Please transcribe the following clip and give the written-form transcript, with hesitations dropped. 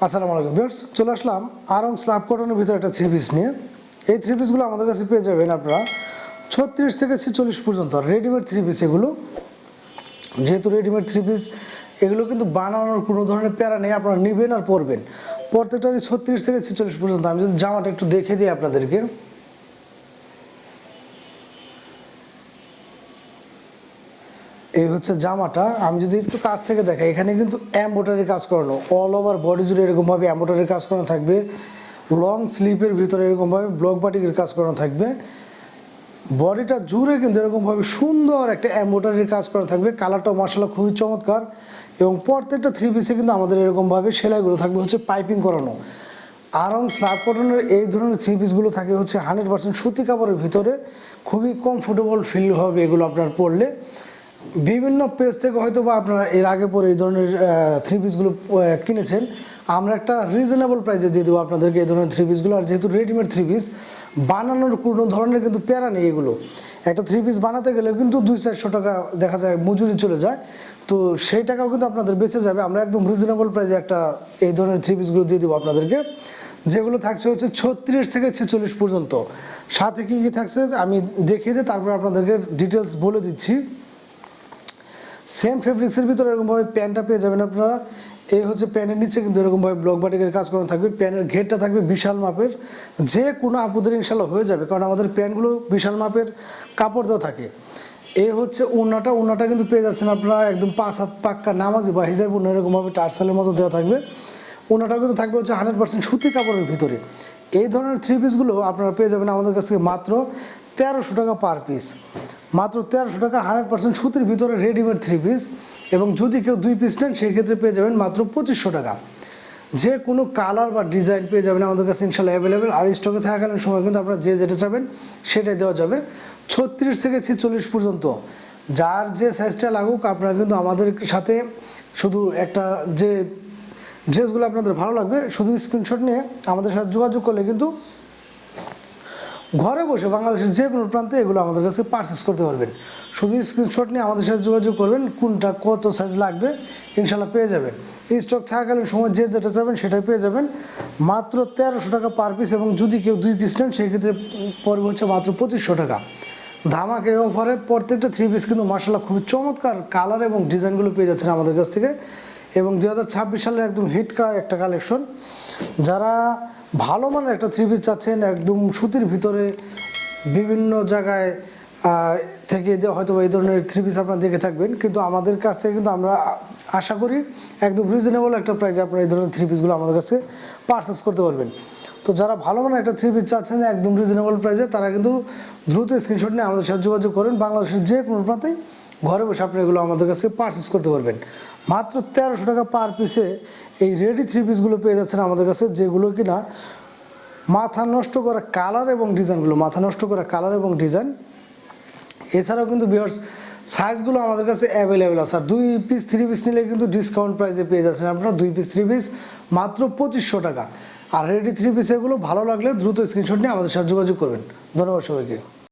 আসসালামু আলাইকুম ভিউয়ার্স, চলে আসলাম আরং স্ল্যাব কটনের ভিতরে একটা থ্রি পিস নিয়ে। এই থ্রি পিসগুলো আমাদের কাছে পেয়ে যাবেন আপনারা 36 থেকে 46 পর্যন্ত রেডিমেড থ্রি পিস। এগুলো যেহেতু রেডিমেড থ্রি পিস, এগুলো কিন্তু বানানোর কোনো ধরনের প্যারা নেই, আপনারা নেবেন আর পরবেন। প্রত্যেকটারই 36 থেকে 46 পর্যন্ত। আমি যদি জামাটা একটু দেখে দিই আপনাদেরকে, এই হচ্ছে জামাটা। আমি যদি একটু কাছ থেকে দেখাই, এখানে কিন্তু এমব্রয়ডারি কাজ করানো, অল ওভার বডি জুড়ে এরকমভাবে এমব্রয়ডারি কাজ করানো থাকবে। লং স্লিপের ভিতরে এরকমভাবে ব্লক বাটিকের কাজ করানো থাকবে। বডিটা জুড়ে কিন্তু এরকমভাবে সুন্দর একটা এমব্রয়ডারির কাজ করা থাকবে। কালারটাও মাশাআল্লাহ খুবই চমৎকার। এবং প্রত্যেকটা থ্রি পিসে কিন্তু আমাদের এরকমভাবে সেলাইগুলো থাকবে হচ্ছে পাইপিং করানো। আরং স্ল্যাব কটনের এই ধরনের থ্রি পিসগুলো থাকে হচ্ছে 100% সুতি কাপড়ের ভিতরে। খুবই কমফোর্টেবল ফিল হবে এগুলো আপনার পরলে। বিভিন্ন পেজ থেকে হয়তো বা আপনারা এর আগে পরে এই ধরনের থ্রি পিসগুলো কিনেছেন। আমরা একটা রিজনেবল প্রাইসে দিয়ে দেবো আপনাদেরকে এই ধরনের থ্রি পিসগুলো। আর যেহেতু রেডিমেড থ্রি পিস, বানানোর কোনো ধরনের কিন্তু প্যারা নেই। এগুলো একটা থ্রি পিস বানাতে গেলে কিন্তু 200-400 টাকা দেখা যায় মজুরি চলে যায়, তো সেই টাকাও কিন্তু আপনাদের বেঁচে যাবে। আমরা একদম রিজনেবল প্রাইসে একটা এই ধরনের থ্রি পিসগুলো দিয়ে দেবো আপনাদেরকে, যেগুলো থাকছে হচ্ছে 36 থেকে 46 পর্যন্ত। সাথে কী কী থাকছে আমি দেখিয়ে দিই, তারপর আপনাদেরকে ডিটেলস বলে দিচ্ছি। সেম ফেব্রিক্সের ভিতরে এরকমভাবে প্যান্টটা পেয়ে যাবেন আপনারা। এই হচ্ছে প্যান্টের নিচে কিন্তু এরকমভাবে ব্লক বাটিকের কাজ করা থাকবে। প্যান্টের ঘেরটা থাকবে বিশাল মাপের, যে কোনো আপুদের ইনশাল্লাহ হয়ে যাবে, কারণ আমাদের প্যান্টগুলো বিশাল মাপের কাপড় দেওয়া থাকে। এই হচ্ছে ওড়নাটা কিন্তু পেয়ে যাচ্ছেন আপনারা একদম 5 হাত পাক্কা নামাজি বা হিজাব ওড়না এরকমভাবে টার্সালের মতো দেওয়া থাকবে। ওড়নাটা কিন্তু থাকবে হচ্ছে 100% সুতি কাপড়ের ভিতরে। এই ধরনের থ্রি পিসগুলো আপনারা পেয়ে যাবেন আমাদের কাছ থেকে মাত্র 1300 টাকা পার পিস। মাত্র 1300 টাকা, 100% সুতির ভিতরে রেডিমেড থ্রি পিস। এবং যদি কেউ 2 পিস নেন সেই ক্ষেত্রে পেয়ে যাবেন মাত্র 2500 টাকা। যে কোনো কালার বা ডিজাইন পেয়ে যাবেন আমাদের কাছে ইনশাল্লাহ অ্যাভেলেবেল। আর স্টকে থাকাকালীন সময় কিন্তু আপনারা যে যেটা চাবেন সেটাই দেওয়া যাবে। 36 থেকে 46 পর্যন্ত যার যে সাইজটা লাগুক, আপনারা কিন্তু আমাদের সাথে শুধু একটা যে ড্রেসগুলো আপনাদের ভালো লাগবে শুধু স্ক্রিনশট নিয়ে আমাদের সাথে যোগাযোগ করলে কিন্তু ঘরে বসে বাংলাদেশের যে কোনো প্রান্তে এগুলো আমাদের কাছে পারচেস করতে পারবেন। শুধু স্ক্রিনশট নিয়ে আমাদের সাথে যোগাযোগ করবেন, কোনটা কত সাইজ লাগবে ইনশাল্লাহ পেয়ে যাবেন। এই স্টক থাকাকালীন সময় যে যেটা চাবেন সেটাই পেয়ে যাবেন। মাত্র 1300 টাকা পার পিস। এবং যদি কেউ 2 পিস নেন সেই ক্ষেত্রে পড়বে হচ্ছে মাত্র 2500 টাকা। ধামাকে অফারে প্রত্যেকটা থ্রি পিস কিন্তু মাশাআল্লাহ খুবই চমৎকার কালার এবং ডিজাইনগুলো পেয়ে যাচ্ছেন আমাদের কাছ থেকে। এবং 2026 সালের একদম হিট একটা কালেকশন। যারা ভালো মানের একটা থ্রি পিস চাচ্ছেন একদম সুতির ভিতরে, বিভিন্ন জায়গায় থেকে হয়তো এই ধরনের থ্রি পিস আপনারা দেখে থাকবেন, কিন্তু আমাদের কাছ থেকে কিন্তু আমরা আশা করি একদম রিজনেবল একটা প্রাইসে আপনারা এই ধরনের থ্রি পিসগুলো আমাদের কাছে পারচেস করতে পারবেন। তো যারা ভালো মানের একটা থ্রি পিস চাচ্ছেন একদম রিজনেবল প্রাইসে, তারা কিন্তু দ্রুত স্ক্রিনশট নিয়ে আমাদের সাথে যোগাযোগ করেন। বাংলাদেশের যে কোনো প্রান্তেই ঘরে বসে আপনি এগুলো আমাদের কাছে পারচেস করতে পারবেন। মাত্র 1300 টাকা পার পিসে এই রেডি থ্রি পিসগুলো পেয়ে যাচ্ছেন আমাদের কাছে, যেগুলো কিনা মাথা নষ্ট করা কালার এবং ডিজাইন। এছাড়াও কিন্তু ভিউয়ার্স সাইজগুলো আমাদের কাছে অ্যাভেলেবেল আছে। আর 2 পিস 3 পিস নিলে কিন্তু ডিসকাউন্ট প্রাইসে পেয়ে যাচ্ছেন আপনারা 2 পিস 3 পিস মাত্র 2500 টাকা। আর রেডি থ্রি পিস এগুলো ভালো লাগলে দ্রুত স্ক্রিনশট নিয়ে আমাদের সাথে যোগাযোগ করবেন। ধন্যবাদ সবাইকে।